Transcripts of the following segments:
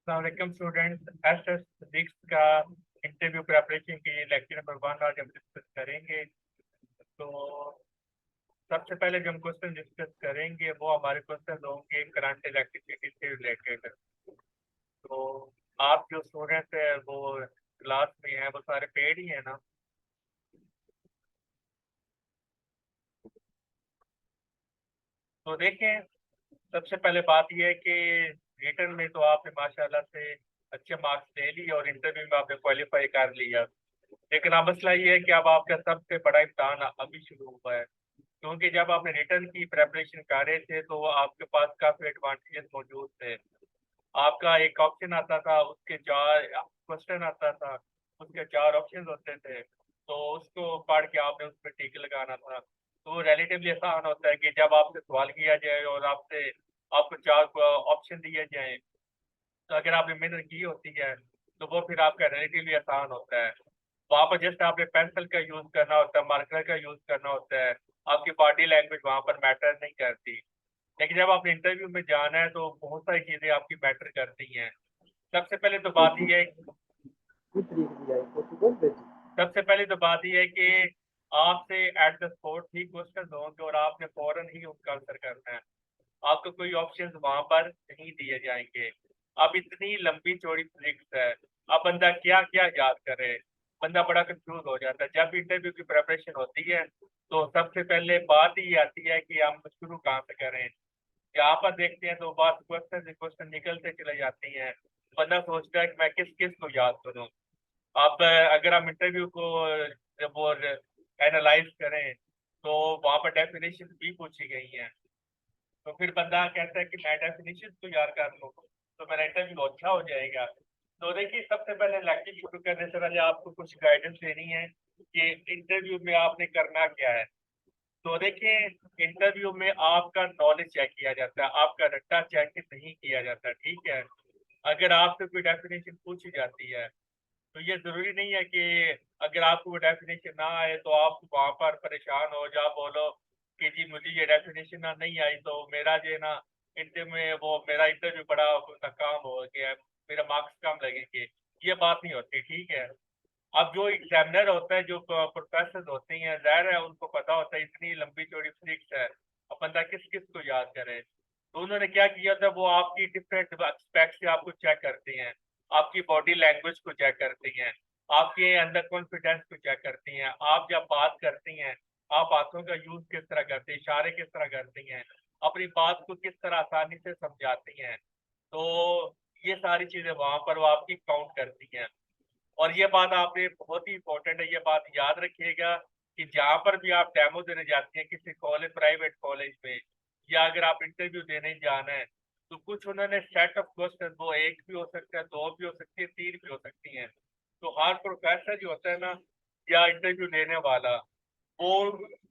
अस्सलाम student SS physics का interview preparation के लिए लेक्चर नंबर 1 आज हम डिस्कस करेंगे। तो सबसे पहले जो हम क्वेश्चन डिस्कस करेंगे वो हमारे क्वेश्चन होंगे करंट इलेक्ट्रिसिटी से रिलेटेड। तो आप जो स्टूडेंट है वो क्लास में है वो सारे पेड ही है ना। तो देखें, सबसे पहले बात यह है कि रिटर्न में तो आपने माशाल्लाह से अच्छे मार्क्स ले लिए और इंटरव्यू में आपने क्वालिफाई कर लिया। लेकिन अब मसला ये है कि अब आपका सबसे बड़ा इम्तहान अभी शुरू हुआ है, क्योंकि जब आपने रिटर्न की प्रेपरेशन कर रहे थे तो आपके पास काफी एडवांटेजेस मौजूद थे। आपका एक ऑप्शन आता था, उसके चार क्वेश्चन आता था, उसके चार ऑप्शन होते थे, तो उसको पढ़ के आपने उस पर टिक लगाना था। तो रिलेटिवली आसान होता है कि जब आपसे सवाल किया जाए और आपसे आपको चार ऑप्शन दिए जाए, तो अगर आपने मेहनत की होती है तो वो फिर आपका रिलेटिवली आसान होता है। वहाँ पर जैसे आपने पेंसिल का यूज करना होता है, मार्कर का यूज करना होता है, आपकी बॉडी लैंग्वेज वहाँ पर मैटर नहीं करती। लेकिन जब आपने इंटरव्यू में जाना है तो बहुत सारी चीजें आपकी मैटर करती हैं। सबसे पहले तो बात यह है सबसे पहले तो बात यह है कि आपसे at the spot he question होंगे और आपने फौरन ही उनका आंसर करना है। आपको कोई ऑप्शंस वहां पर नहीं दिए जाएंगे। अब इतनी लंबी चौड़ी फिजिक्स है, अब बंदा क्या क्या याद करे, बंदा बड़ा कंफ्यूज हो जाता है। जब भी इंटरव्यू की प्रिपरेशन होती है तो सबसे पहले बात ही आती है कि हम शुरू कहाँ से करें। यहाँ पर देखते हैं तो बात क्वेश्चन से क्वेश्चन निकलते चले जाती हैं। बंदा सोचता है कि मैं किस किस को याद करूँ। आप अगर हम इंटरव्यू को जब वो एनालाइज करें तो वहाँ पर डेफिनेशन भी पूछी गई हैं। तो फिर बंदा कहता है कि मैं डेफिनेशन तो याद कर लूँ तो मेरा इंटरव्यू अच्छा हो जाएगा। तो देखिए, सबसे पहले लेक्चर शुरू करने से पहले आपको कुछ गाइडेंस देनी है कि इंटरव्यू में आपने करना क्या है। तो देखिए, इंटरव्यू में आपका नॉलेज चेक किया जाता है, आपका रट्टा चेक नहीं किया जाता, ठीक है। अगर आपसे कोई डेफिनेशन पूछी जाती है तो ये जरूरी नहीं है कि अगर आपको वो डेफिनेशन ना आए तो आप वहां पर परेशान हो जा बोलो कि जी मुझे ये डेफिनेशन ना नहीं आई तो मेरा जो है ना इंटरव्यू में वो मेरा इंटरव्यू बड़ा नाकाम हो गया, मेरा मार्क्स कम लगेंगे। ये बात नहीं होती, ठीक है। अब जो एग्जामिनर होता है, जो प्रोफेसर होते हैं, जाहिर है उनको पता होता है इतनी लंबी चौड़ी फिजिक्स है, अब बंदा किस किस को याद करे। तो उन्होंने क्या किया था, वो आपकी डिफरेंट एस्पेक्ट से आपको चेक करती हैं, आपकी बॉडी लैंग्वेज को चेक करती हैं, आपके अंदर कॉन्फिडेंस को चेक करती हैं। आप जब बात करती हैं, आप बातों का यूज किस तरह करती हैं, इशारे किस तरह करती हैं, अपनी बात को किस तरह आसानी से समझाती हैं। तो ये सारी चीजें वहां पर वो आपकी काउंट करती हैं। और ये बात आपने बहुत ही इंपॉर्टेंट है, ये बात याद रखिएगा कि जहां पर भी आप डेमो देने जाते हैं किसी कॉलेज, प्राइवेट कॉलेज में, या अगर आप इंटरव्यू देने जाना है, तो कुछ उन्होंने सेट ऑफ क्वेश्चन, वो एक भी हो सकता है, दो भी हो सकती है, तीन भी हो सकती हैं। तो हर प्रोफेसर जो होता है ना, या इंटरव्यू लेने वाला, वो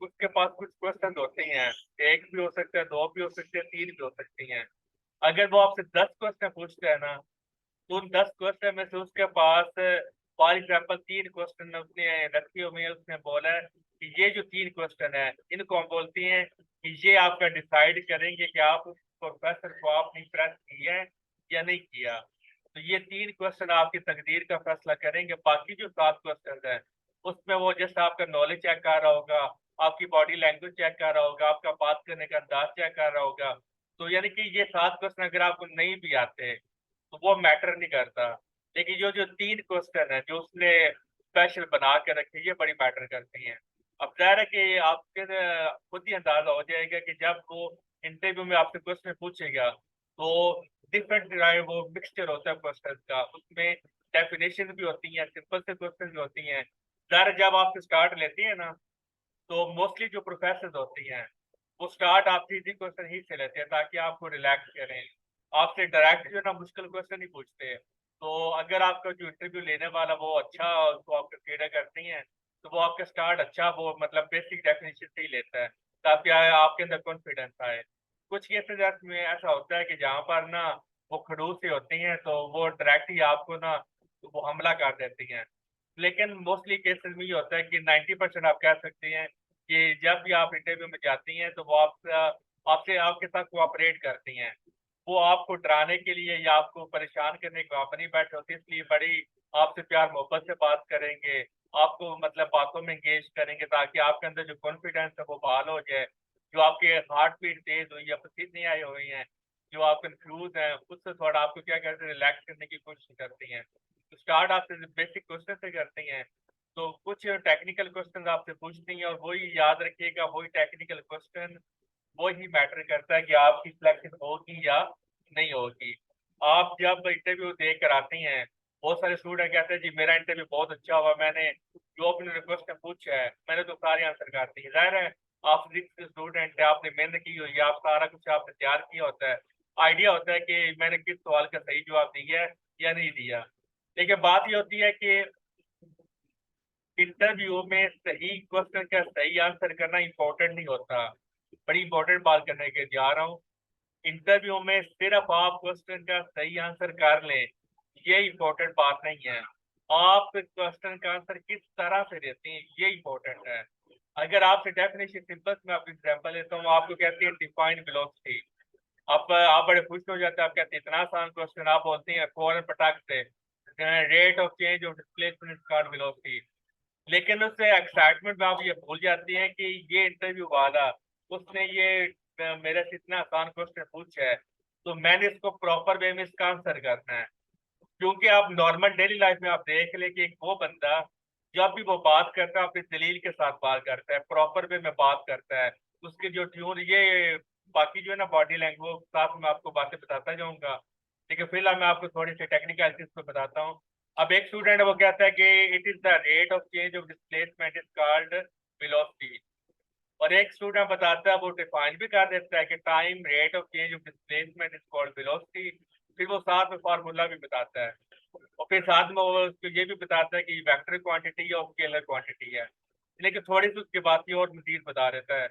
उसके पास कुछ क्वेश्चन होते हैं, एक भी हो सकता है, दो भी हो सकते हैं, तीन भी हो सकती हैं। अगर वो आपसे 10 क्वेश्चन पूछते हैं ना, तो उन 10 क्वेश्चन में से उसके पास फॉर एग्जाम्पल 3 क्वेश्चन उसने रखे हुए हैं, उसने बोला है कि ये जो 3 क्वेश्चन है इनको हम बोलते हैं कि ये आपका डिसाइड करेंगे कि आप उस प्रोफेसर को आपने इम्प्रेस किया है या नहीं किया। तो ये 3 क्वेश्चन आपकी तकदीर का फैसला करेंगे। बाकी जो 7 क्वेश्चन है उसमें वो जैसे आपका नॉलेज चेक कर रहा होगा, आपकी बॉडी लैंग्वेज चेक कर रहा होगा, आपका बात करने का अंदाज चेक कर रहा होगा। तो यानी कि ये 7 क्वेश्चन अगर आपको नहीं भी आते तो वो मैटर नहीं करता। लेकिन जो जो 3 क्वेश्चन है जो उसने स्पेशल बना के रखे, ये बड़ी मैटर करती हैं। अब जाहिर है कि आपके खुद ही अंदाजा हो जाएगा कि जब वो इंटरव्यू में आपसे क्वेश्चन पूछेगा तो डिफरेंट वो मिक्सचर होता है क्वेश्चन का, उसमें डेफिनेशन भी होती हैं, सिंपल से क्वेश्चन भी होती हैं। जाहिर है, जब आप स्टार्ट लेती है ना, तो मोस्टली जो प्रोफेसर होती हैं वो स्टार्ट आपसे इजी क्वेश्चन ही से लेते हैं ताकि आपको रिलैक्स करें। आपसे डायरेक्ट जो है ना मुश्किल क्वेश्चन ही पूछते हैं। तो अगर आपका जो इंटरव्यू लेने वाला वो अच्छा उसको आप कंसीडर करती हैं तो वो आपका स्टार्ट अच्छा वो मतलब बेसिक डेफिनेशन से ही लेता है ताकि आपके अंदर कॉन्फिडेंस आए। कुछ केसेस में ऐसा होता है कि जहाँ पर ना वो खड़ूस से होती हैं तो वो डायरेक्ट ही आपको ना वो हमला कर देती हैं। लेकिन मोस्टली केसेस में ये होता है कि 90% आप कह सकते हैं कि जब भी आप इंटरव्यू में जाती हैं तो वो आपसे आपके साथ कोऑपरेट करती हैं। वो आपको डराने के लिए या आपको परेशान करने के वहां पर नहीं बैठे होते, इसलिए बड़ी आपसे प्यार मोहब्बत से बात करेंगे, आपको मतलब बातों में एंगेज करेंगे ताकि आपके अंदर जो कॉन्फिडेंस है वो बहाल हो जाए। जो आपके हार्ट बीट तेज हुई है, पसीने आए हुए हैं, जो आप कंफ्यूज हैं, उससे थोड़ा आपको क्या करते हैं, रिलैक्स करने की कोशिश करती हैं। तो स्टार्ट आपसे बेसिक क्वेश्चन से करती हैं, तो कुछ टेक्निकल क्वेश्चन आपसे पूछती हैं, और वही याद रखिएगा, वही टेक्निकल क्वेश्चन वही मैटर करता है कि आपकी सिलेक्शन होगी या नहीं होगी। आप जब इंटरव्यू दे कर आती हैं, बहुत सारे स्टूडेंट कहते हैं जी मेरा इंटरव्यू बहुत अच्छा हुआ, मैंने जो अपने रिक्वेस्ट पूछा है मैंने तो सारे आंसर कर दिए। जाहिर है आप स्टूडेंट है, आपने मेहनत की हुई है, आप सारा कुछ आपने तैयार किया होता है, आइडिया होता है कि मैंने किस सवाल का सही जवाब दिया है या नहीं दिया। लेकिन बात ये होती है कि इंटरव्यू में सही क्वेश्चन का सही आंसर करना इंपॉर्टेंट नहीं होता। बड़ी इंपॉर्टेंट बात करने के जा रहा हूँ, इंटरव्यू में सिर्फ आप क्वेश्चन का सही आंसर कर लें ये इंपॉर्टेंट बात नहीं है, आप क्वेश्चन का आंसर किस तरह से देते हैं ये इंपॉर्टेंट है। अगर आपसे डेफिनेशन सिंपल, मैं आपको एग्जांपल देता हूँ, आपको कहते हैं डिफाइन वेलोसिटी, आप बड़े खुश हो जाते हैं, आप कहते हैं इतना आसान क्वेश्चन, आप बोलते हैं फौरन पटाख से rate of change of displacement called velocity. लेकिन उससे एक्साइटमेंट में आप ये भूल जाते हैं कि ये इंटरव्यू वाला उसने ये मेरे से इतना आसान क्वेश्चन पूछा है, तो मैंने इसको प्रॉपर वे में इसका आंसर करना है। क्योंकि आप नॉर्मल डेली लाइफ में आप देख ले कि एक वो बंदा जब भी वो बात करता है अपनी दलील के साथ बात करता है, प्रॉपर वे में बात करता है, उसके जो ट्यून ये बाकी जो है ना बॉडी लैंग्वेज साथ में आपको बातें बताता जाऊंगा, लेकिन फिलहाल मैं आपको थोड़ी सी टेक्निकल को बताता हूँ। अब एक स्टूडेंट वो कहता है कि it is the rate of change of displacement is called velocity, और एक स्टूडेंट बताता है, वो डिफाइन भी कर देता है कि time rate of change of displacement is called velocity, फिर वो साथ में फार्मूला भी बताता है, और फिर साथ में वो उसको ये भी बताता है कि वेक्टर क्वांटिटी है और स्केलर क्वांटिटी है। लेकिन थोड़ी सी उसकी बात ही और मजीद बता देता है।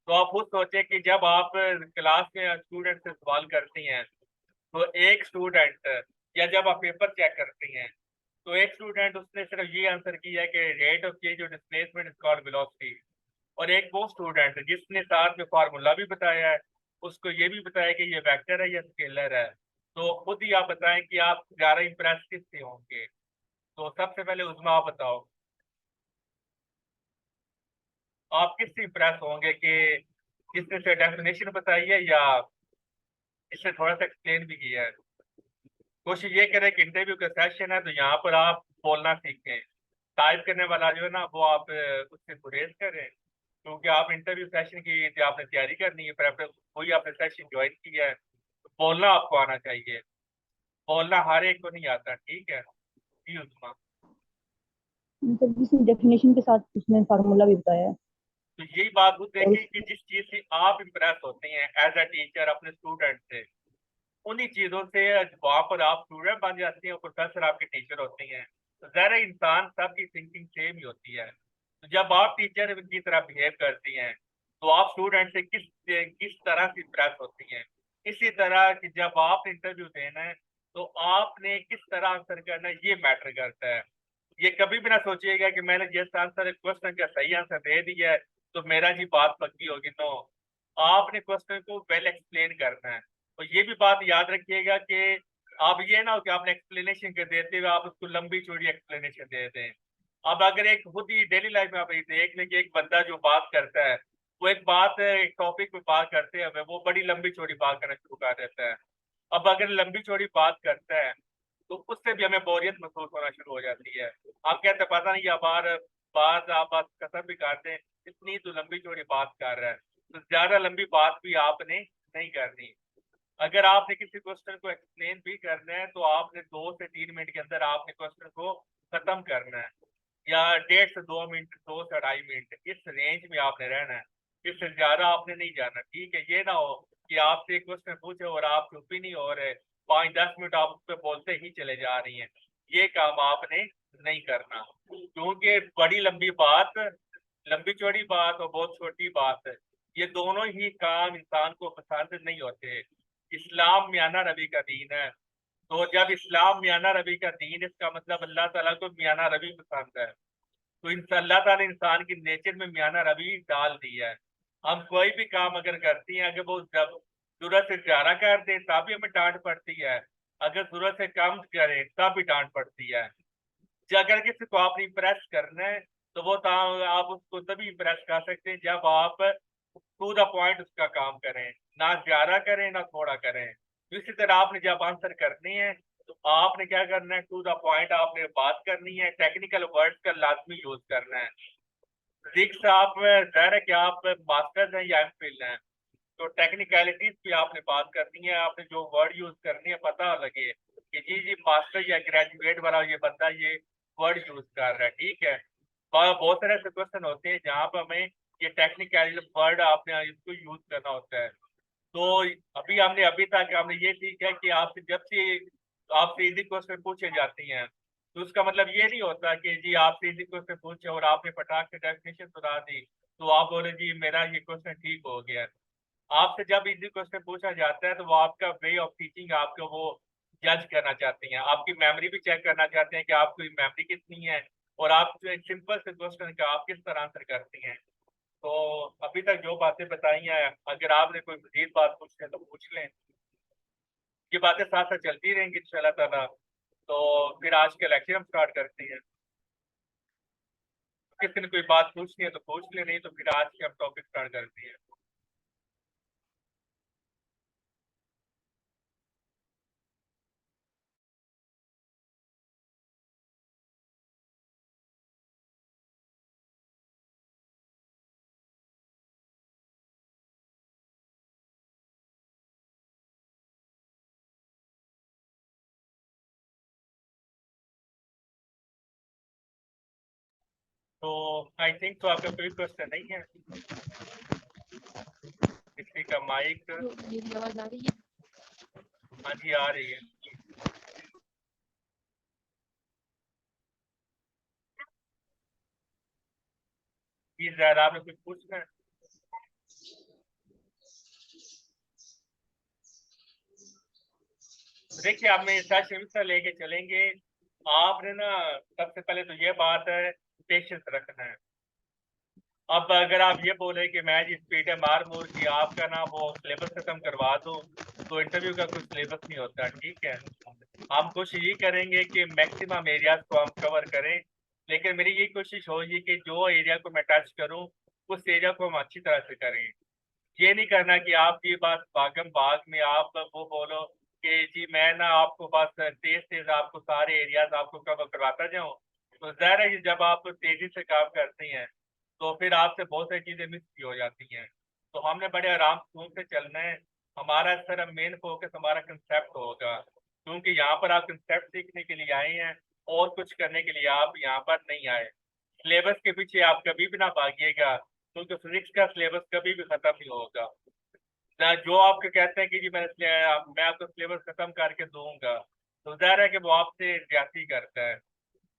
तो आप खुद सोचें कि जब आप क्लास में स्टूडेंट से सवाल करती हैं, तो एक स्टूडेंट, या जब आप पेपर चेक करती हैं, तो एक स्टूडेंट उसने सिर्फ ये आंसर किया है कि rate of change of displacement is called velocity, और एक वो स्टूडेंट जिसने साथ में फार्मूला भी बताया है, उसको ये भी बताया कि ये वेक्टर है या स्केलर है। तो खुद ही आप बताएं कि आप ज्यादा इम्प्रेस किससे होंगे। तो सबसे पहले उसमें आप बताओ, आप किससे इम्प्रेस होंगे कि किसने से डेफिनेशन बताई है या इससे थोड़ा सा एक्सप्लेन भी किया है। कोशिश ये करें कि इंटरव्यू का सेशन है तो यहाँ पर आप बोलना सीखें, टाइप करने वाला जो है ना वो आप उससे गुरेज करें, क्योंकि आप इंटरव्यू सेशन की जो आपने तैयारी करनी है, प्रेफरेंस कोई आपने सेशन ज्वाइन किया है, तो बोलना आपको आना चाहिए। बोलना हर एक को नहीं आता, ठीक है जी उस्मा। मतलब जिसने डेफिनेशन के साथ उसने फार्मूला भी बताया है। तो यही बात वो और देखें कि जिस चीज से आप इम्प्रेस होते हैं एज अ टीचर अपने स्टूडेंट से, उन्हीं चीजों से वहां पर आप स्टूडेंट बन जाते हैं और प्रोफेसर आपके टीचर होते हैं। तो जरा इंसान सबकी थिंकिंग सेम ही होती है, तो जब आप टीचर की तरह बिहेव करती हैं, तो आप स्टूडेंट से किस किस तरह से इम्प्रेस होती हैं। इसी तरह कि जब आप इंटरव्यू देना है, तो आपने किस तरह आंसर करना है ये मैटर करता है। ये कभी भी ना सोचिएगा कि मैंने जिस आंसर क्वेश्चन का सही आंसर दे दिया है तो मेरा जी बात पक्की होगी, नो, आपने क्वेश्चन को वेल एक्सप्लेन करना है। और ये भी बात याद रखिएगा कि आप ये ना हो कि आपने एक्सप्लेनेशन कर देते हुए आप उसको लंबी चौड़ी एक्सप्लेनेशन दे दें। अब अगर एक खुद ही डेली लाइफ में आप ये देख लें कि एक बंदा जो बात करता है, वो एक बात एक टॉपिक पे बात करते हैं वो बड़ी लंबी चौड़ी बात करना शुरू कर देता है। अब अगर लंबी चौड़ी बात करता है तो उससे भी हमें बोरियत महसूस होना शुरू हो जाती है। आप कहते हैं पता नहीं या बार बात आप बात कसम भी करते हैं, इतनी तो लंबी चौड़ी बात कर रहा है, तो ज्यादा लंबी बात भी आपने नहीं करनी। अगर आपने किसी क्वेश्चन को एक्सप्लेन भी करना है तो आपने 2 से 3 मिनट के अंदर आपने क्वेश्चन को खत्म करना है, या 1.5 से 2 मिनट, 2 से 2.5 मिनट, इस रेंज में आपने रहना है, इससे ज्यादा आपने नहीं जाना, ठीक है। ये ना हो कि आपसे एक क्वेश्चन पूछे और आप चुप ही नहीं हो रहे, 5-10 मिनट आप उस पर बोलते ही चले जा रही हैं, ये काम आपने नहीं करना। क्योंकि बड़ी लंबी बात, लंबी चौड़ी बात और बहुत छोटी बात, ये दोनों ही काम इंसान को पसंद नहीं होते। इस्लाम मियाना रवि का दीन है, तो जब इस्लाम मियाना रवि का दीन, इसका मतलब अल्लाह ताला को मियाना रवि पसंद है। तो इन अल्लाह ताला ने इंसान की नेचर में मियाना रवि डाल दी है। हम कोई भी काम अगर करती हैं, अगर वो जब जरूरत से ज्यादा कर दे तब भी हमें डांट पड़ती है, अगर जरूरत से कम करें तब भी डांट पड़ती है। अगर किसी को आपने इम्प्रेस करना है तो वो आप उसको तभी इम्प्रेस कर सकते हैं जब आप टू द पॉइंट उसका काम करें, ना ज्यादा करें ना थोड़ा करें। तो इसी तरह आपने जब आंसर करनी है तो आपने क्या करना है, टू द पॉइंट आपने बात करनी है, टेक्निकल वर्ड्स का लाजमी यूज करना है। सिक्स आप जाहिर है कि आप मास्टर्स हैं या एमफिल हैं, तो टेक्निकलिटीज पे आपने बात करनी है, आपने जो वर्ड यूज करनी है पता लगे कि जी जी मास्टर या ग्रेजुएट वाला ये बंदा ये वर्ड यूज कर रहा है, ठीक है। बहुत सारे ऐसे क्वेश्चन होते हैं जहाँ पर हमें ये टेक्निकल वर्ड आपने इसको यूज करना होता है। तो अभी तक हमने ये सीखा है कि आपसे जब से आपसे इजी क्वेश्चन पूछे जाते हैं तो उसका मतलब ये नहीं होता कि जी आपसे इजी क्वेश्चन पूछे और आपने फटाक से डेफिनेशन सुना दी तो आप बोले जी मेरा ये क्वेश्चन ठीक हो गया। आपसे जब इजी क्वेश्चन पूछा जाता है तो वो आपका वे ऑफ टीचिंग आपको वो जज करना चाहते हैं, आपकी मेमोरी भी चेक करना चाहते हैं कि आपकी मेमोरी कितनी है और आप जो एक सिंपल से क्वेश्चन का आप किस तरह आंसर करती हैं। तो अभी तक जो बातें बताई हैं, अगर आपने कोई मजीद बात पूछनी है तो पूछ लें, ये बातें साथ साथ चलती रहेंगी इंशाल्लाह ताला। तो फिर आज के लेक्चर हम स्टार्ट करते हैं। किसी ने कोई बात पूछनी है तो पूछ ले, नहीं तो फिर आज के हम टॉपिक स्टार्ट करते हैं। तो आई थिंक तो आपका कोई क्वेश्चन नहीं है, किसी का माइक। मेरी आवाज आ रही है? हाँ जी आ रही है। जी ज़रा आपने कुछ पूछना है? तो देखिए आप मैं सशमिता लेके चलेंगे। आपने ना सबसे पहले तो ये बात है पेशेंस रखना है। अब अगर आप ये बोले कि मैं जिस पीटे मार मूर की आपका ना वो सिलेबस खत्म करवा दूं तो इंटरव्यू का कुछ सिलेबस नहीं होता, ठीक है। हम कोशिश ये करेंगे कि मैक्सिमम एरियाज को हम कवर करें, लेकिन मेरी ये कोशिश होगी कि जो एरिया को मैं टच करूं उस एरिया को हम अच्छी तरह से करें। ये नहीं करना कि आप ये बात भागम भाग में आप वो बोलो कि जी मैं ना आपको बस तेज तेज आपको सारे एरियाज आपको कवर करवाता जाऊं। तो जाहिर है कि जब आप तेजी से काम करते हैं तो फिर आपसे बहुत सारी चीजें मिस भी हो जाती हैं। तो हमने बड़े आराम सुकून से चलना है। हमारा सर मेन फोकस हमारा कंसेप्ट होगा, क्योंकि यहाँ पर आप कंसेप्ट सीखने के लिए आए हैं और कुछ करने के लिए आप यहाँ पर नहीं आए। सिलेबस के पीछे आप कभी भी ना भागिएगा, क्योंकि फिजिक्स का सिलेबस कभी भी खत्म नहीं होगा ना। जो आपके कहते हैं कि जी मैं आपको सिलेबस खत्म करके दूंगा, तो जाहिर है कि वो आपसे ज्यादती करता है।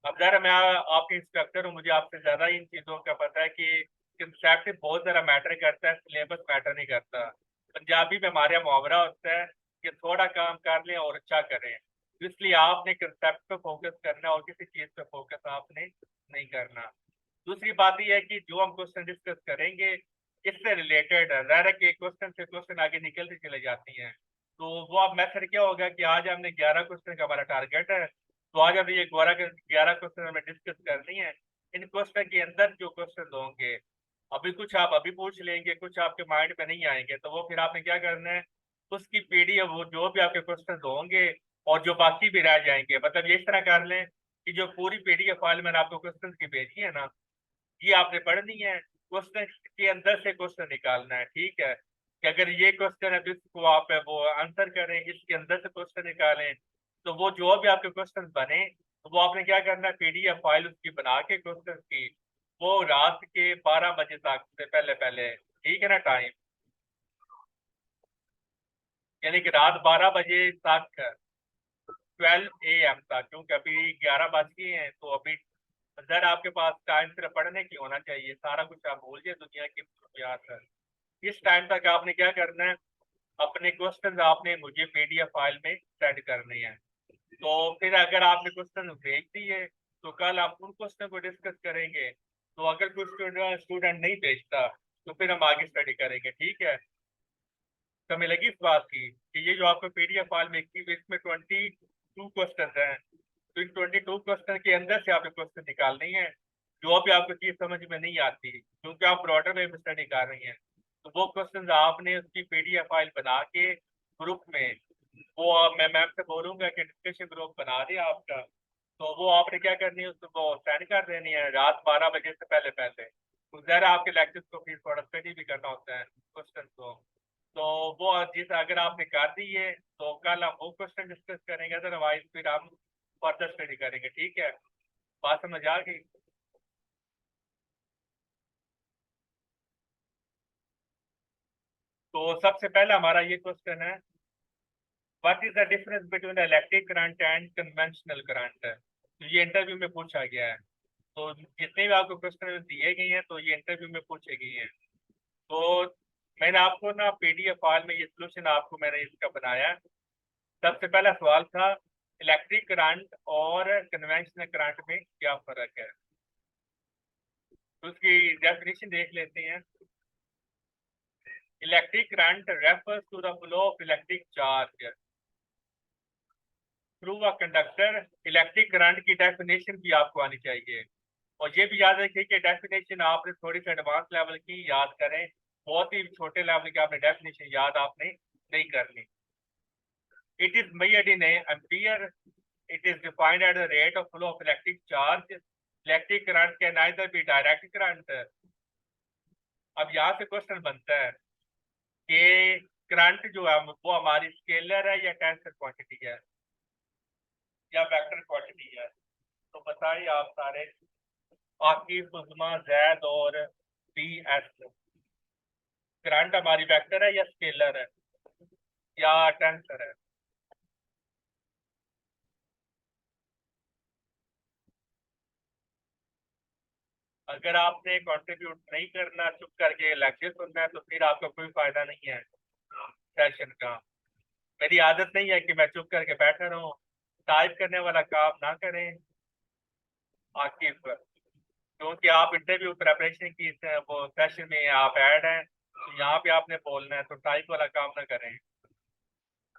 अब ज़रा मैं आपके इंस्ट्रक्टर हूँ, मुझे आपसे ज़्यादा इन चीज़ों का पता है कि कंसेप्ट बहुत ज़रा मैटर करता है, सिलेबस मैटर नहीं करता। पंजाबी में हमारे यहाँ मुहावरा होता है कि थोड़ा काम कर लें और अच्छा करें। तो इसलिए आपने कंसेप्ट पे फोकस करना है और किसी चीज़ पे फोकस आपने नहीं करना। दूसरी बात ये है कि जो हम क्वेश्चन डिस्कस करेंगे इससे रिलेटेड है, ज़ाहिर है कि क्वेश्चन से क्वेश्चन आगे निकलती चले जाती हैं। तो वो अब मेथड क्या होगा कि आज हमने 11 क्वेश्चन का हमारा टारगेट है, तो आज हमें ये 11 क्वेश्चन हमें डिस्कस करनी है। इन क्वेश्चन के अंदर जो क्वेश्चन होंगे अभी कुछ आप अभी पूछ लेंगे, कुछ आपके माइंड में नहीं आएंगे, तो वो फिर आपने क्या करना है, उसकी पीडीएफ वो जो भी आपके क्वेश्चन होंगे और जो बाकी भी रह जाएंगे, मतलब ये इस तरह कर लें कि जो पूरी पीडीएफ फाइल मैंने आपको क्वेश्चन की भेजी है ना, ये आपने पढ़नी है। क्वेश्चन के अंदर से क्वेश्चन निकालना है, ठीक है। कि अगर ये क्वेश्चन है तो इसको आप वो आंसर करें, इसके अंदर से क्वेश्चन निकालें। तो वो जो भी आपके क्वेश्चन बने तो वो आपने क्या करना है, पीडीएफ फाइल उसकी बना के क्वेश्चन की वो रात के 12 बजे तक से पहले पहले, ठीक है ना टाइम, यानी कि रात 12 बजे तक 12 AM तक, क्योंकि अभी 11 बज गए हैं। तो अभी सर आपके पास टाइम सिर्फ पढ़ने की होना चाहिए, सारा कुछ आप भूल जाए दुनिया की याद है। इस टाइम तक आपने क्या करना है, अपने क्वेश्चन आपने मुझे पीडीएफ फाइल में सेंड करने हैं। तो फिर अगर आपने क्वेश्चन भेज दिए तो कल आप उन क्वेश्चन को डिस्कस करेंगे। तो अगर कोई स्टूडेंट नहीं भेजता तो फिर हम आगे स्टडी करेंगे, ठीक है। समझ लगी इस बात की कि ये जो आपको पीडीएफ फाइल में की इसमें 22 क्वेश्चन हैं, तो इन 22 क्वेश्चन के अंदर से आपको क्वेश्चन निकालने हैं जो भी आपको चीज समझ में नहीं आती क्योंकि आप ब्रॉडर वे में स्टडी कर रही हैं। तो वो क्वेश्चन आपने उसकी पीडीएफ फाइल बना के ग्रुप में, वो मैं मैम से बोलूंगा कि डिस्कशन ग्रुप बना दे आपका, तो वो आपने क्या करनी है उसको सेंड कर देनी है रात 12 बजे से पहले पहले। तो ज़रा आपके लेक्चर्स को फिर थोड़ा स्टडी भी करना होता है क्वेश्चन को, तो वो जिस अगर आपने कर दी है तो कल हम वो क्वेश्चन डिस्कस करेंगे, अदरवाइज फिर हम फर्दर स्टडी करेंगे। ठीक है, बात समझ आ गई? तो सबसे पहला हमारा ये क्वेश्चन है, what is the difference between electric current and conventional current. तो ये इंटरव्यू में पूछा गया है, तो जितने भी आपको क्वेश्चन दिए गए हैं तो ये इंटरव्यू में पूछे गए हैं। तो मैंने आपको ना पीडीएफ फाइल में ये सोल्यूशन आपको मैंने इसका बनाया। सबसे पहला सवाल था इलेक्ट्रिक करंट और कन्वेंशनल करंट में क्या फर्क है, तो उसकी डेफिनेशन देख लेते हैं। Electric current refers to the flow of electric charge through a conductor. Electric current की डेफिनेशन भी आपको आनी चाहिए, और ये भी याद रखिए कि डेफिनेशन आपने थोड़ी सी एडवांस लेवल की याद करें, बहुत ही छोटे लेवल की आपने डेफिनेशन याद आपने नहीं करनी। It is measured in ampere, it is defined at the rate of flow of electric charge. Electric current can either be direct current. अब यहाँ से क्वेश्चन बनता है कि करंट जो है वो हमारी स्केलर है या टेंसर क्वांटिटी है या वेक्टर क्वांटिटी है। तो बताइए आप सारे, आकिब, उस्मा, जैद और बी एस, करंट हमारी वेक्टर है या स्केलर है या टेंसर है? अगर आपने कंट्रीब्यूट नहीं करना, चुप करके लेक्चर सुनना है, तो फिर आपका कोई फायदा नहीं है सेशन का। मेरी आदत नहीं है कि मैं चुप करके बैठा रहूं, टाइप करने वाला काम ना करें आकिब, क्योंकि आप इंटरव्यू प्रेपरेशन की वो सेशन में आप ऐड हैं, तो यहाँ पे आपने बोलना है, तो टाइप वाला काम ना करें।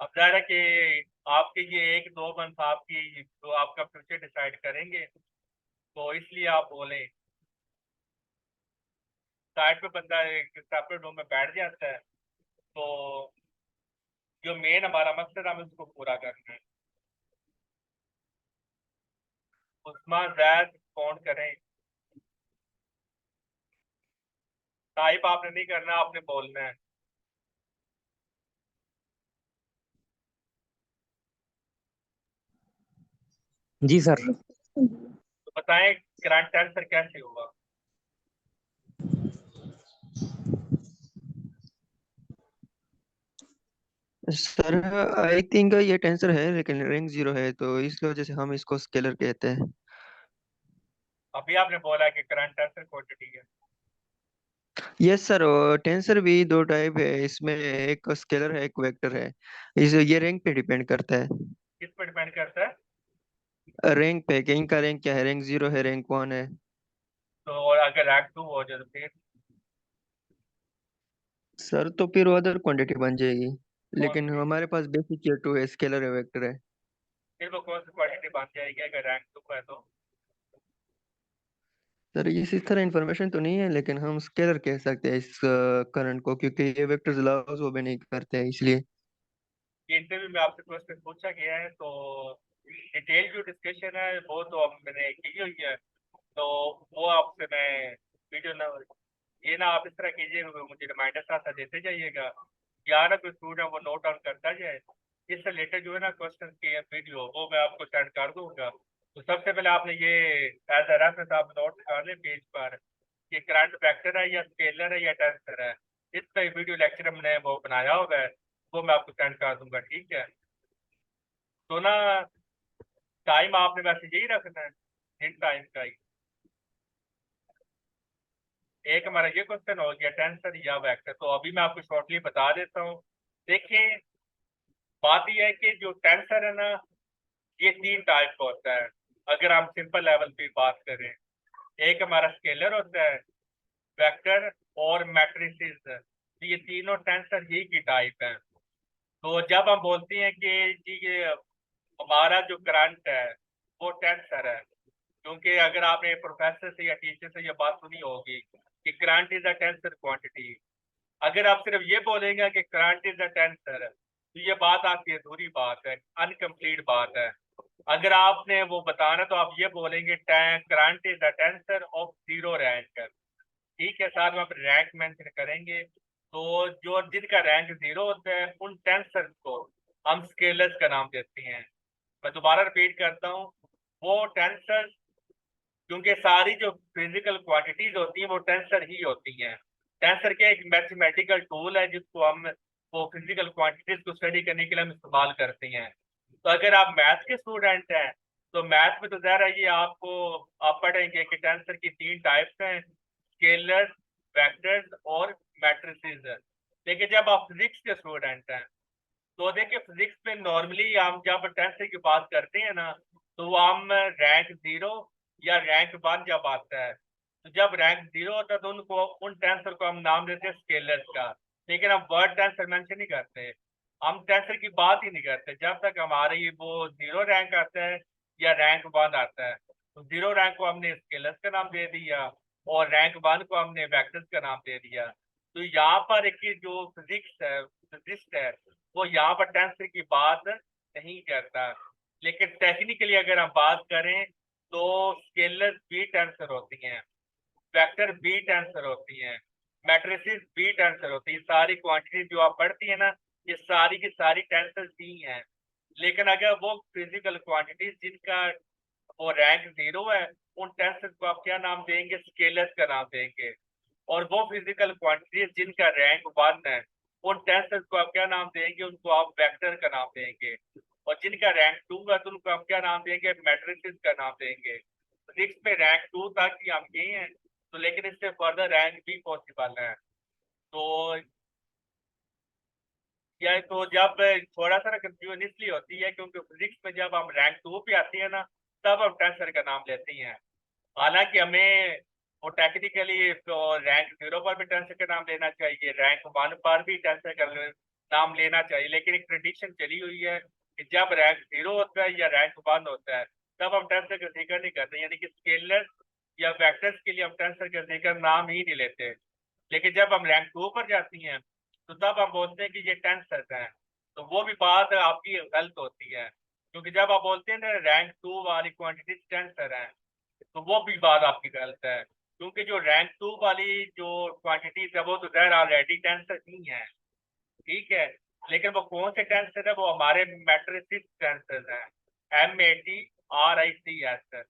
अब जाहिर है कि आपके ये 1-2 मंथ आपकी तो आपका फ्यूचर डिसाइड करेंगे, तो इसलिए आप बोलें। साइड पे बंदा एक सेपरेट रूम में बैठ जाता है, तो जो मेन हमारा मकसद है हमें उसको पूरा करना है। उस्मान जैद फोन करें, टाइप आपने नहीं करना, आपने बोलना है। जी सर। तो बताएं करंट आंसर कैसे होगा? सर आई थिंक ये टेंसर है लेकिन रैंक 0 है, तो इस वजह से हम इसको स्केलर कहते हैं। अभी आपने बोला कि करंट आंसर क्वांटिटी है। यस सर, टेंसर भी दो टाइप है, इसमें एक स्केलर है एक वेक्टर है। इस ये रैंक पे डिपेंड करता है। किस पर डिपेंड करता है? रैंक पे, कहीं का रैंक क्या है, रैंक 0 है, रैंक 1 है। तो और अगर रैंक 2 हो जाए तो सर तो फिर अदर क्वांटिटी बन जाएगी, कौन लेकिन सी हमारे पास बेसिक ये 2 है, स्केलर है वेक्टर है। फिर वो कौन सी क्वांटिटी बन जाएगी अगर रैंक 2 है तो? सर इस तरह इन्फॉर्मेशन तो नहीं है, लेकिन हम स्केलर कह सकते हैं इस करंट को, क्योंकि ये वेक्टर्स लॉस वो भी नहीं करते हैं इसलिए। ये इंटरव्यू में आपसे क्वेश्चन पूछा गया है, तो डिटेल जो डिस्कशन है वो तो अब मैंने की हुई है, तो वो आपसे मैं वीडियो ना, ये ना आप इस तरह कीजिए, मुझे रिमाइंडर साथ साथ देते जाइएगा, या ना कोई स्टूडेंट वो नोट डाउन करता जाए। इससे रिलेटेड जो है ना क्वेश्चन की वीडियो वो मैं आपको सेंड कर दूंगा। तो सबसे पहले आपने ये एज अ रेफरेंस आप नोट कर लें पेज पर कि करंट वेक्टर है या स्केलर है या टेंसर है। इस पर वीडियो लेक्चर हमने वो बनाया होगा है, वो मैं आपको सेंड कर दूंगा। ठीक है, तो ना टाइम आपने वैसे यही रखना है, इन टाइम का ही। एक हमारा ये क्वेश्चन हो गया टेंसर या वेक्टर, तो अभी मैं आपको शॉर्टली बता देता हूँ। देखिए, बात यह है कि जो टेंसर है ना, ये 3 टाइप का होता है। अगर हम सिंपल लेवल पे बात करें, एक हमारा स्केलर होता है, वेक्टर और मैट्रिसेस। तो ये तीनों टेंसर ही की टाइप है। तो जब हम बोलते हैं कि जी ये हमारा जो करंट है वो टेंसर है, क्योंकि अगर आपने प्रोफेसर से या टीचर से ये बात सुनी होगी कि current is a tensor quantity. अगर आप सिर्फ ये बोलेंगे कि करंट इज अ टेंसर, तो ये बात आपकी अधूरी बात है, अनकम्प्लीट बात है। अगर आपने वो बताना तो आप ये बोलेंगे current is a tensor of zero rank. ठीक है, साथ में आप रैंक मेंशन करेंगे। तो जो जिनका रैंक जीरो होता है उन टेंसर को हम स्केलर्स का नाम देते हैं। मैं दोबारा रिपीट करता हूँ, वो टेंसर, क्योंकि सारी जो फिजिकल क्वांटिटीज होती हैं वो टेंसर ही होती हैं। टेंसर क्या एक मैथमेटिकल टूल है जिसको हम वो फिजिकल क्वांटिटीज को स्टडी करने के लिए हम इस्तेमाल करते हैं। तो अगर आप मैथ के स्टूडेंट हैं तो मैथ में तो ज़ाहिर है ये आपको आप पढ़ेंगे कि टेंसर की तीन टाइप्स हैं, स्केलर्स, वेक्टर्स और मैट्रिसेस। लेकिन जब आप फिजिक्स के स्टूडेंट हैं तो देखिए फिजिक्स में नॉर्मली हम जब टेंसर की बात करते हैं ना, तो हम रैंक जीरो या रैंक वन जब आता है, तो जब रैंक जीरो होता है तो उनको उन टेंसर को हम नाम देते हैं स्केलर्स का। लेकिन हम वर्ड टेंसर मेंशन नहीं करते, हम टेंसर की बात ही नहीं करते जब तक हमारे ये वो जीरो रैंक आता है या रैंक वन आता है। तो जीरो रैंक को हमने स्केलर्स का नाम दे दिया और रैंक वन को हमने वेक्टर्स का नाम दे दिया। तो यहाँ पर एक ही जो फिजिक्स है, फिजिस्ट है, वो यहाँ पर टेंसर की बात नहीं करता। लेकिन टेक्निकली अगर हम बात करें तो स्केलर भी टेंसर होती हैं, वेक्टर भी टेंसर होती हैं, मैट्रिसेस भी टेंसर होती है। सारी क्वांटिटी जो आप पढ़ती है ना, ये सारी की सारी टेंसर ही हैं। लेकिन अगर वो फिजिकल क्वांटिटीज जिनका वो रैंक जीरो है, उन टेंसर को आप क्या नाम देंगे? स्केलर्स का नाम देंगे। और वो फिजिकल क्वांटिटीज जिनका रैंक वन है, उन टेंसर को आप क्या नाम देंगे? उनको आप वेक्टर का नाम देंगे। और जिनका रैंक टू है तो उनको आप क्या नाम देंगे? मैट्रिसेस का नाम देंगे। सिक्स में रैंक टू तक ही हम किए हैं, तो लेकिन इससे फर्दर रैंक भी पॉसिबल है। तो या तो जब थोड़ा सा कंफ्यूजन इसलिए होती है क्योंकि फिजिक्स में जब हम रैंक टू पे आते हैं ना, तब हम टेंसर का नाम लेते हैं। हालांकि हमें वो टेक्निकली तो रैंक जीरो पर भी टेंसर का नाम लेना चाहिए, रैंक वन पर भी टेंसर का नाम लेना चाहिए। लेकिन एक ट्रेडिशन चली हुई है कि जब रैंक जीरो होता है या रैंक वन होता है तब हम टेंसर का जिक्र नहीं करते, यानी कि स्केलर या वेक्टर्स के लिए हम टेंसर का जिक्र नाम ही नहीं लेते। लेकिन जब हम रैंक टू पर जाती हैं तो तब हम बोलते हैं कि ये टेंसर है। तो वो भी बात आपकी गलत होती है, क्योंकि जब आप बोलते हैं ना रैंक टू वाली क्वांटिटी टेंसर है, तो वो भी बात आपकी गलत है। क्योंकि जो रैंक टू वाली जो क्वांटिटीज है वो तो दैर ऑलरेडी टेंसर नहीं है, ठीक है। लेकिन वो कौन से टेंसर है? वो हमारे मैट्रिसेस टेंसर हैं, MATRICS।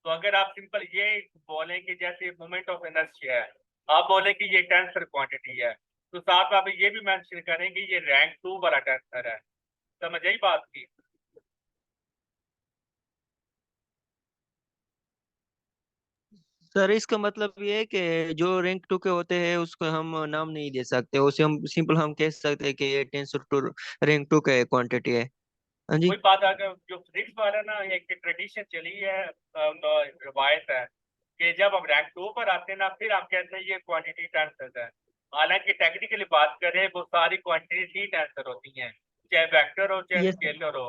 तो अगर आप सिंपल ये बोलें कि जैसे मोमेंट ऑफ इनर्शिया है, आप बोले कि ये टेंसर क्वांटिटी है, तो साथ में आप ये भी मेंशन करें कि ये रैंक टू वाला टेंसर है। समझ आई बात की? सर इसका मतलब ये है कि जो रैंक टू के होते हैं उसको हम नाम नहीं दे सकते, उसे हम सिंपल हम कह सकते हैं कि ये टेंसर टू रैंक टू का क्वांटिटी है। हाँ जी। वही बात अगर जो फिजिक्स वाला ना एक ट्रेडिशन चली है, रवायत है कि जब हम रैंक टू पर आते हैं ना फिर हम कहते हैं ये क्वांटिटी टेंसर है। हालांकि टेक्निकली बात करें वो सारी क्वांटिटीज ही टेंसर होती हैं, चाहे वेक्टर हो चाहे ये स्केलर हो।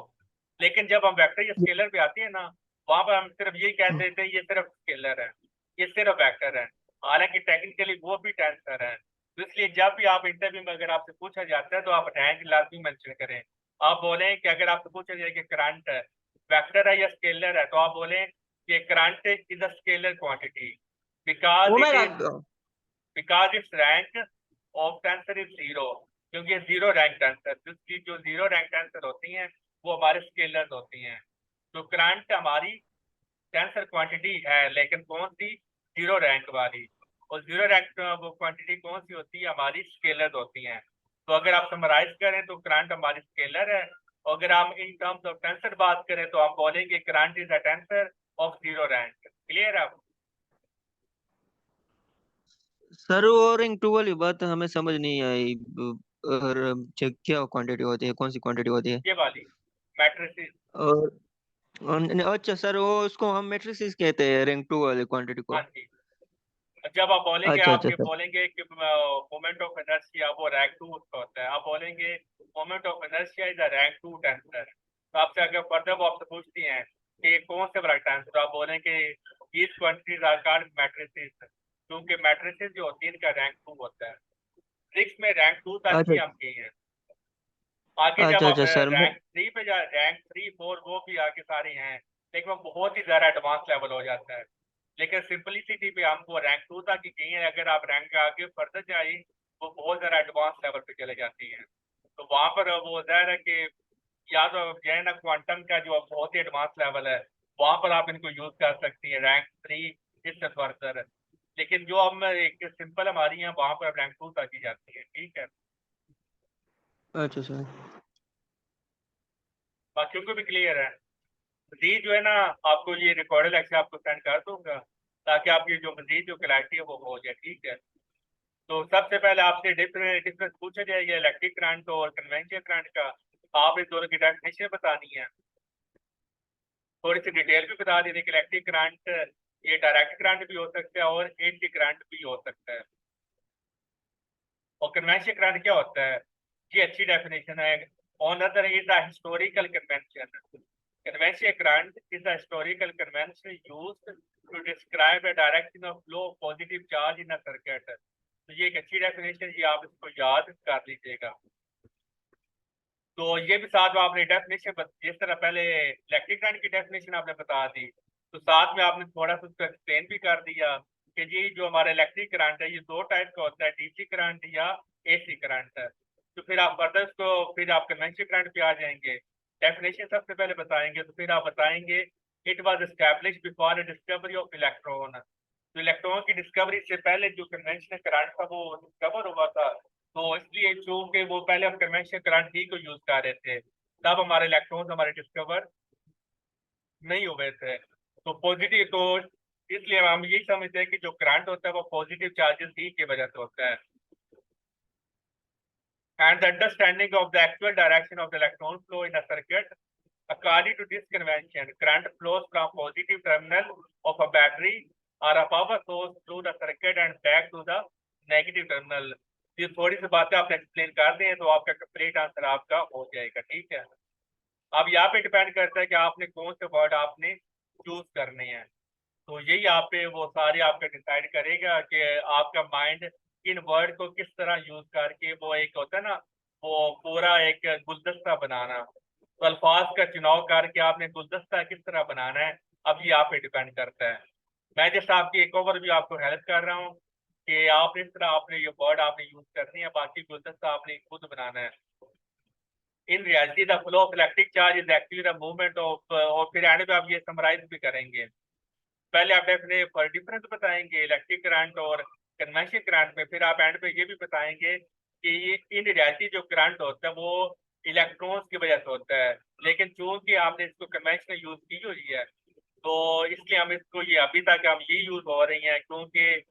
लेकिन जब हम वेक्टर या स्केलर पे आते हैं ना, वहां पर हम सिर्फ ये कह देते हैं ये सिर्फ स्केलर है, ये सिर्फ वेक्टर है। हालांकि टेक्निकली वो भी टेंसर है। तो इसलिए जब भी आप इंटरव्यू में अगर आपसे पूछा जाता है तो आप रैंक लाजमी मेंशन करें। आप बोले कि अगर आपसे पूछा जाए कि करंट वेक्टर है या स्केलर है, तो आप बोले कि current is a scalar quantity वो बिकॉज मैं इट रख इज दूँ। Because it's rank of tensor is zero. क्योंकि जीरो रैंक टेंसर, जिसकी जो जीरो रैंक टेंसर होती हैं वो हमारे स्केलर्स होती हैं। तो करंट हमारी टेंसर क्वांटिटी है, लेकिन कौन सी? जीरो रैंक वाली। और जीरो रैंक वो क्वांटिटी कौन सी होती है? हमारी स्केलर होती हैं। तो अगर आप समराइज करें तो करंट हमारी स्केलर है। और अगर हम इन टर्म्स ऑफ टेंसर बात करें तो हम बोलेंगे current is a tensor of zero rank. Clear है? सर वो रैंक टू वाली बात हमें समझ नहीं आई। और क्या क्वांटिटी होती है, कौन सी क्वांटिटी होती है? ये वाली मैट्रिसेस। और अच्छा सर, वो उसको हम मैट्रिसेस कहते हैं रैंक टू वाली क्वांटिटी हाँ को। जी, जब आप बोलेंगे अच्छा अच्छा आपके सर। बोलेंगे कि मोमेंट ऑफ इनर्शिया वो रैंक 2 उसका होता है, आप बोलेंगे moment of inertia is a rank 2 tensor, तो आपसे अगर फर्दर वो आपसे पूछती हैं कि ये कौन से बड़ा टेंसर, तो आप बोलेंगे these quantities are called matrices, क्योंकि मैट्रिसेस जो होती है इनका रैंक 2 होता है। सिक्स में रैंक 2 तक अच्छा ही हम किए हैं। आगे जब अच्छा आप अच्छा सर मैं। रैंक 3 पे जा, रैंक 3 4 वो भी आगे सारी हैं, लेकिन वो बहुत ही ज्यादा एडवांस लेवल हो जाता है। लेकिन सिंपलिसिटी पे हमको रैंक 2 तक ही चाहिए, अगर आप रैंक आगे फर्दर जाए वो बहुत ज्यादा एडवांस लेवल पे चले जाती हैं। तो वहां पर वो जाहिर है कि या तो जो है ना क्वांटम का जो बहुत ही एडवांस लेवल है वहां पर आप इनको यूज कर सकती हैं रैंक 3 इससे फर्दर। लेकिन जो हम एक सिंपल हमारी है वहां पर रैंक 2 तक ही जाती है, ठीक है। अच्छा सर। बाकियों को भी क्लियर है। मजीद जो है ना आपको ये रिकॉर्डेड लेक्चर आपको सेंड कर दूंगा, ताकि आपकी जो मजीद जो क्लैरिटी है वो हो जाए, ठीक है। तो सबसे पहले आपसे डिफरेंस डिफरेंस पूछा जाएगा इलेक्ट्रिक करंट और कन्वेंशनल करंट का। आप इस दोनों की डेफिनेशन बतानी है, थोड़ी सी डिटेल भी बता दी थी कि इलेक्ट्रिक करंट ये डायरेक्ट करंट भी हो सकता है और एसी करंट भी हो सकता है। और कन्वेंशनल करंट क्या होता है, ये अच्छी डेफिनेशन है। On other is the historical convention, conventional current is a historical convention used to describe a direction of flow of positive charge in a circuit। तो ये एक अच्छी डेफिनेशन, ये आप इसको याद कर लीजिएगा। तो ये भी साथ में आपने डेफिनेशन जिस तरह पहले इलेक्ट्रिक करंट की डेफिनेशन आपने बता दी, तो साथ में आपने थोड़ा सा उसको एक्सप्लेन भी कर दिया कि जी जो हमारा इलेक्ट्रिक करंट है ये दो टाइप का होता है, डीसी करंट या एसी करंट है। तो फिर आप फर्दर उसको फिर आप कन्वेंशनल करंट पे आ जाएंगे, डेफिनेशन सबसे पहले बताएंगे, तो फिर आप बताएंगे it was established before the discovery of electron. तो इलेक्ट्रॉन की डिस्कवरी से पहले जो कन्वेंशनल करंट था वो डिस्कवर हुआ था, तो इसलिए चूंकि वो पहले हम कन्वेंशनल करंट ही को यूज कर रहे थे, तब हमारे इलेक्ट्रॉन हमारे डिस्कवर नहीं हुए थे। तो पॉजिटिव तो इसलिए हम यही समझते हैं कि जो करंट होता है वो पॉजिटिव चार्जेस ही की वजह से होता है। And the understanding of the actual direction of the electron flow in a circuit, according to this convention, current flows from positive terminal of a battery or a power source through the circuit and back to the negative terminal। ये थोड़ी सी बातें आपने explain कर दी हैं तो आपका complete answer आपका हो जाएगा, ठीक है। अब यहाँ पे डिपेंड करता है कि आपने कौन से वर्ड आपने चूज करने हैं, तो यही आप पे वो सारे आपका डिसाइड करेगा कि आपका माइंड इन वर्ड को किस तरह यूज करके वो एक होता है ना वो पूरा एक गुलदस्ता बनाना, तो अल्फाज का चुनाव करके आपने गुलदस्ता किस तरह बनाना है, अब ये आप पे डिपेंड करता है। मैं जैसे आपकी एक ओवर भी आपको हेल्प कर रहा हूँ कि आप इस तरह आपने ये वर्ड आपने यूज करनी है, बाकी गुलदस्ता आपने खुद बनाना है। In reality the flow of electric charge is actually the movement of, और फिर एंड में आप ये समराइज भी करेंगे। पहले आप डेफिनेट डिफरेंस बताएंगे इलेक्ट्रिक करंट और कन्वेंशनल करंट में, फिर आप एंड पे ये भी बताएंगे कि ये इन रियलिटी जो करंट होता है वो इलेक्ट्रॉन्स की वजह से होता है, लेकिन चूंकि आपने इसको कन्वेंशनल यूज की हुई है तो इसलिए हम इसको ये अभी तक हम ये यूज हो रही हैं, क्योंकि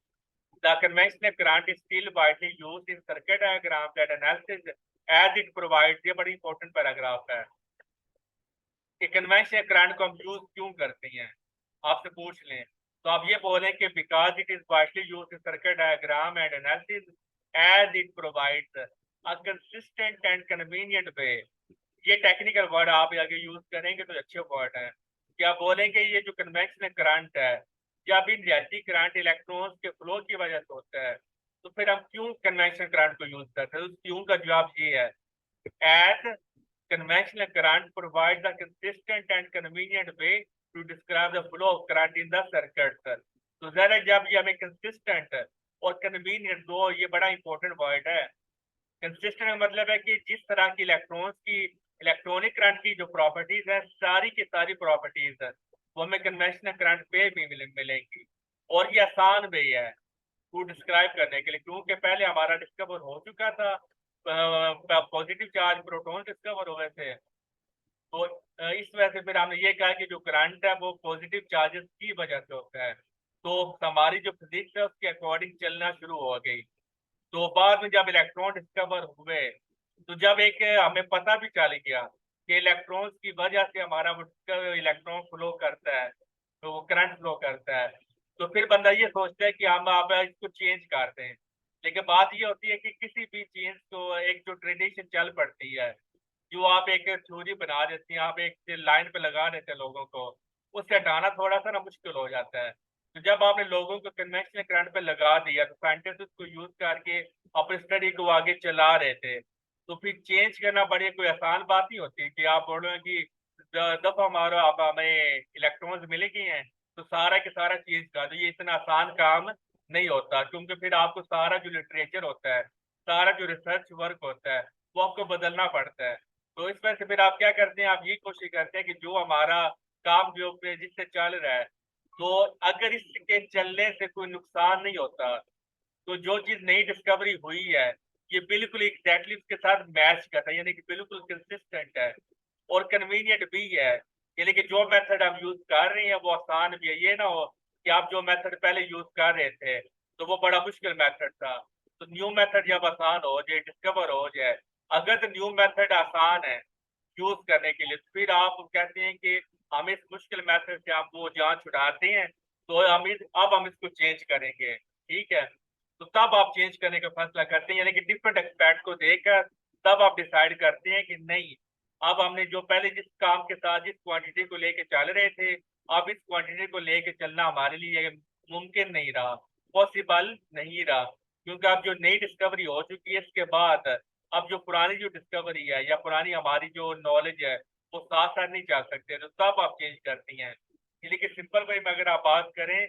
the conventional current is still widely used in circuit diagram that analysis as it provides, ये बड़ी इंपॉर्टेंट पैराग्राफ है कि कन्वेंशनल करंट को हम यूज क्यों करते हैं, आपसे पूछ लें तो आप ये बोलें कि because it is widely used in circuit diagram and analysis as it provides a consistent and convenient way. ये टेक्निकल वर्ड आप आगे यूज करेंगे तो अच्छे वर्ड है कि आप बोलेंगे ये जो कन्वेंशनल करंट है जब इन रियलिटी करंट इलेक्ट्रॉन्स के फ्लो की वजह से होता है, तो फिर हम क्यों कन्वेंशनल करंट को यूज करते हैं, उस क्यों का जवाब ये है as conventional current provides a consistent and convenient way to describe the flow of current in the circuit। तो जरा जब ये हमें consistent और convenient दो ये बड़ा इंपॉर्टेंट वर्ड है। कंसिस्टेंट का मतलब है कि जिस तरह की इलेक्ट्रॉन्स की इलेक्ट्रॉनिक करंट की जो प्रॉपर्टीज है सारी की सारी प्रॉपर्टीज है वो हमें कन्वेंशनल करंट पे भी मिलेंगी, और ये आसान भी है को डिस्क्राइब करने के लिए, क्योंकि पहले हमारा डिस्कवर हो चुका था पॉजिटिव चार्ज प्रोटॉन डिस्कवर हुए थे, तो इस वजह से फिर हमने ये कहा कि जो करंट है वो पॉजिटिव चार्जेस की वजह से होता है, तो हमारी जो फिजिक्स है उसके अकॉर्डिंग चलना शुरू हो गई। तो बाद में जब इलेक्ट्रॉन डिस्कवर हुए तो जब एक हमें पता भी चल गया कि इलेक्ट्रॉन्स की वजह से हमारा वो इलेक्ट्रॉन फ्लो करता है, तो वो करंट फ्लो करता है, तो फिर बंदा ये सोचता है कि हम आप इसको चेंज करते हैं। लेकिन बात ये होती है कि किसी भी चीज को एक जो ट्रेडिशन चल पड़ती है, जो आप एक थ्योरी बना देते हैं, आप एक लाइन पे लगा देते हैं लोगों को, उससे हटाना थोड़ा सा ना मुश्किल हो जाता है। तो जब आपने लोगों को कन्वेंशनल करंट पे लगा दिया तो साइंटिस्ट उसको यूज करके अपनी स्टडी को आगे चला रहे थे। तो फिर चेंज करना बड़ी कोई आसान बात नहीं होती कि आप बोलो कि दफा हमारा अब हमें इलेक्ट्रॉन्स मिले गए हैं तो सारा के सारा चेंज कर दो, ये इतना आसान काम नहीं होता, क्योंकि फिर आपको सारा जो लिटरेचर होता है, सारा जो रिसर्च वर्क होता है, वो आपको बदलना पड़ता है। तो इस वजह से फिर आप क्या करते हैं, आप ये कोशिश करते हैं कि जो हमारा काम जो जिससे चल रहा है, तो अगर इसके चलने से कोई नुकसान नहीं होता, तो जो चीज नई डिस्कवरी हुई है ये बिल्कुल एग्जैक्टली उसके साथ मैच करता है, यानी कि बिल्कुल कंसिस्टेंट है और कन्वीनियंट भी है। यानी कि जो मेथड हम यूज कर रहे हैं वो आसान भी है। ये ना हो कि आप जो मेथड पहले यूज कर रहे थे तो वो बड़ा मुश्किल मेथड था, तो न्यू मेथड जब आसान हो जाए, डिस्कवर हो जाए, अगर तो न्यू मेथड आसान है यूज करने के लिए, तो फिर आप कहते हैं कि हम इस मुश्किल मेथड से आप वो जान छुड़ाते हैं, तो अब हम इसको चेंज करेंगे, ठीक है। तो तब आप चेंज करने का फैसला करते हैं, यानी कि डिफरेंट एक्सपर्ट को देखकर तब आप डिसाइड करते हैं कि नहीं, अब हमने जो पहले जिस काम के साथ जिस क्वांटिटी को लेके चल रहे थे, अब इस क्वांटिटी को लेके चलना हमारे लिए मुमकिन नहीं रहा, पॉसिबल नहीं रहा, क्योंकि अब जो नई डिस्कवरी हो चुकी है इसके बाद अब जो पुरानी जो डिस्कवरी है या पुरानी हमारी जो नॉलेज है वो साथ साथ नहीं चल सकते, तो तब आप चेंज करती हैं। लेकिन सिंपल वे में अगर आप बात करें